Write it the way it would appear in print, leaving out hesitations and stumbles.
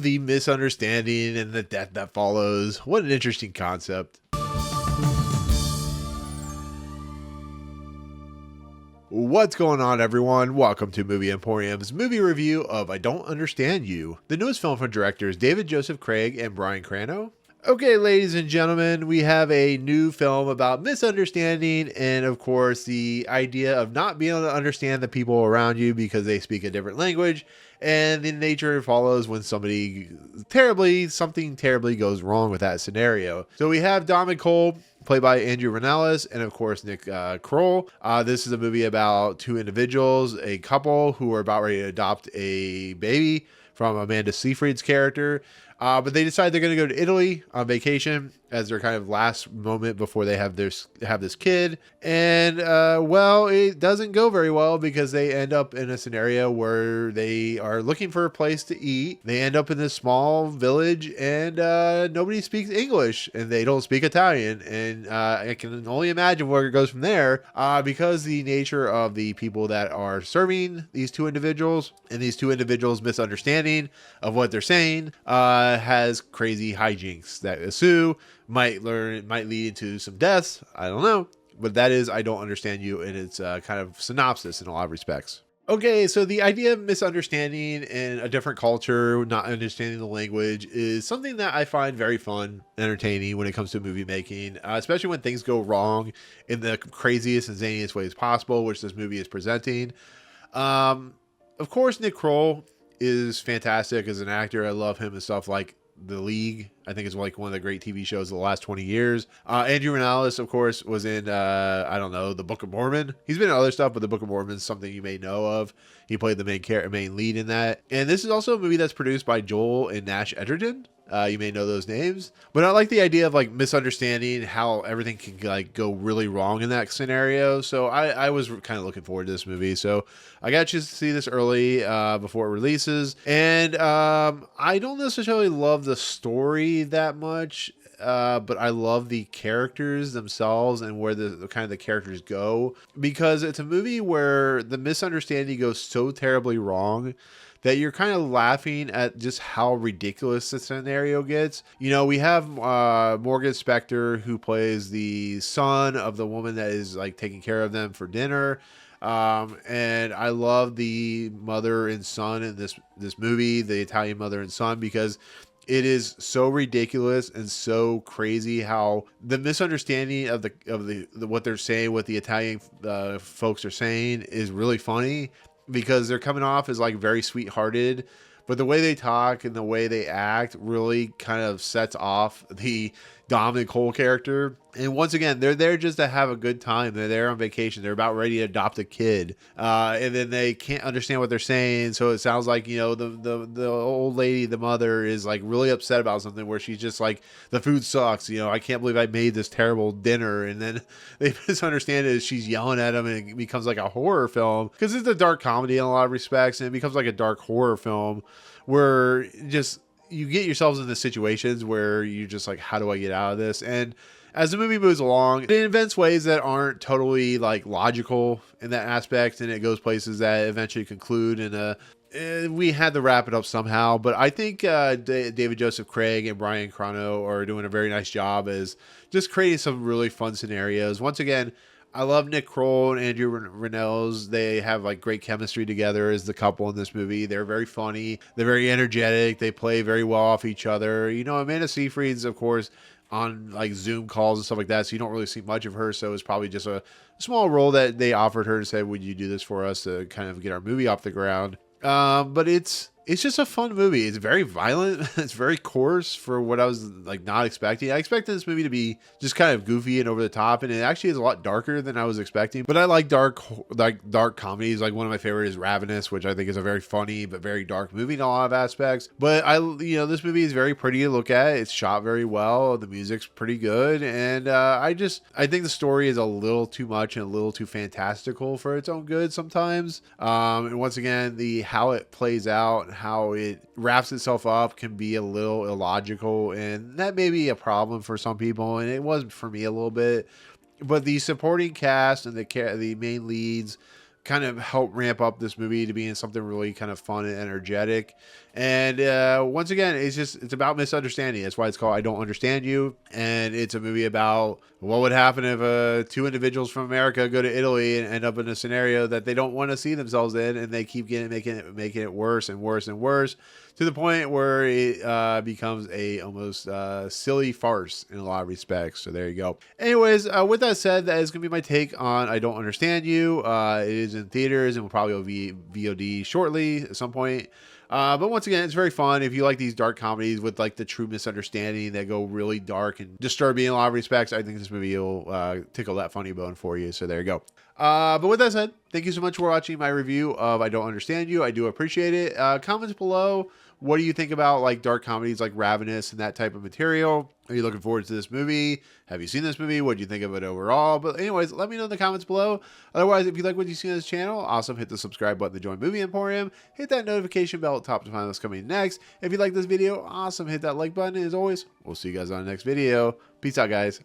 of the misunderstanding and the death that follows. What an interesting concept. What's going on, everyone? Welcome to Movie Emporium's movie review of I Don't Understand You, the newest film from directors David Joseph Craig and Brian Crano. Okay, ladies and gentlemen, we have a new film about misunderstanding and, of course, the idea of not being able to understand the people around you because they speak a different language, and the nature follows when something terribly goes wrong with that scenario. So we have Dom and Cole, played by Andrew Rannells, and of course Nick Kroll. This is a movie about two individuals, a couple who are about ready to adopt a baby from Amanda Seyfried's character. But they decide they're going to go to Italy on vacation as their kind of last moment before they have this kid. And, well, it doesn't go very well because they end up in a scenario where they are looking for a place to eat. They end up in this small village and nobody speaks English and they don't speak Italian. And I can only imagine where it goes from there because the nature of the people that are serving these two individuals and these two individuals' misunderstanding of what they're saying has crazy hijinks that ensue. Might lead into some deaths. I don't know. But that is I Don't Understand You, and it's kind of synopsis in a lot of respects. Okay, so the idea of misunderstanding in a different culture, not understanding the language, is something that I find very fun, entertaining when it comes to movie making, especially when things go wrong in the craziest and zaniest ways possible, which this movie is presenting. Of course, Nick Kroll is fantastic as an actor. I love him and stuff like The League. I think it's like one of the great TV shows of the last 20 years. Andrew Rannells, of course, was in, The Book of Mormon. He's been in other stuff, but The Book of Mormon is something you may know of. He played the main lead in that. And this is also a movie that's produced by Joel and Nash Edgerton. You may know those names, but I like the idea of like misunderstanding how everything can like go really wrong in that scenario. So I was kind of looking forward to this movie. So I got you to see this early before it releases. And I don't necessarily love the story that much. But I love the characters themselves and where the kind of the characters go, because it's a movie where the misunderstanding goes so terribly wrong that you're kind of laughing at just how ridiculous the scenario gets. You know, we have Morgan Spector, who plays the son of the woman that is like taking care of them for dinner. And I love the mother and son in this movie, the Italian mother and son, because it is so ridiculous and so crazy how the misunderstanding of the what they're saying, what the Italian folks are saying, is really funny because they're coming off as like very sweethearted, but the way they talk and the way they act really kind of sets off the Dom and Cole character. And once again, they're there just to have a good time. They're there on vacation. They're about ready to adopt a kid. And then they can't understand what they're saying. So it sounds like, you know, the old lady, the mother, is like really upset about something where she's just like, the food sucks. You know, I can't believe I made this terrible dinner. And then they misunderstand it as she's yelling at them, and it becomes like a horror film because it's a dark comedy in a lot of respects. And it becomes like a dark horror film where just you get yourselves into situations where you're just like, how do I get out of this? And as the movie moves along, it invents ways that aren't totally like logical in that aspect, and it goes places that eventually conclude we had to wrap it up somehow. But I think David Joseph Craig and Brian Crano are doing a very nice job as just creating some really fun scenarios. Once again, I love Nick Kroll and Andrew Rannells. They have like great chemistry together as the couple in this movie. They're very funny. They're very energetic. They play very well off each other. You know, Amanda Seyfried's, of course, on like Zoom calls and stuff like that, so you don't really see much of her. So it's probably just a small role that they offered her to say, would you do this for us to kind of get our movie off the ground? But it's just a fun movie. It's very violent. It's very coarse for what I was like not expecting. I expected this movie to be just kind of goofy and over the top, and it actually is a lot darker than I was expecting. But I like dark comedies. Like one of my favorite is Ravenous, which I think is a very funny but very dark movie in a lot of aspects. But this movie is very pretty to look at. It's shot very well. The music's pretty good, and I think the story is a little too much and a little too fantastical for its own good sometimes. And once again, how it plays out, how it wraps itself up, can be a little illogical, and that may be a problem for some people, and it was for me a little bit. But the supporting cast and the main leads kind of help ramp up this movie to being something really kind of fun and energetic. And once again, it's about misunderstanding. That's why it's called I Don't Understand You. And it's a movie about what would happen if two individuals from America go to Italy and end up in a scenario that they don't want to see themselves in, and they keep making it worse and worse and worse, to the point where it becomes a almost silly farce in a lot of respects. So there you go. Anyways, with that said, that is going to be my take on I Don't Understand You. It is in theaters and will probably be VOD shortly at some point. But once again, it's very fun. If you like these dark comedies with like the true misunderstanding that go really dark and disturbing in a lot of respects, I think this movie will tickle that funny bone for you. So there you go. But with that said, thank you so much for watching my review of I Don't Understand You. I do appreciate it. Comments below. What do you think about like dark comedies like Ravenous and that type of material? Are you looking forward to this movie? Have you seen this movie? What do you think of it overall? But anyways, let me know in the comments below. Otherwise, if you like what you see on this channel, awesome. Hit the subscribe button to join Movie Emporium. Hit that notification bell at the top to find what's coming next. If you like this video, awesome. Hit that like button. As always, we'll see you guys on the next video. Peace out, guys.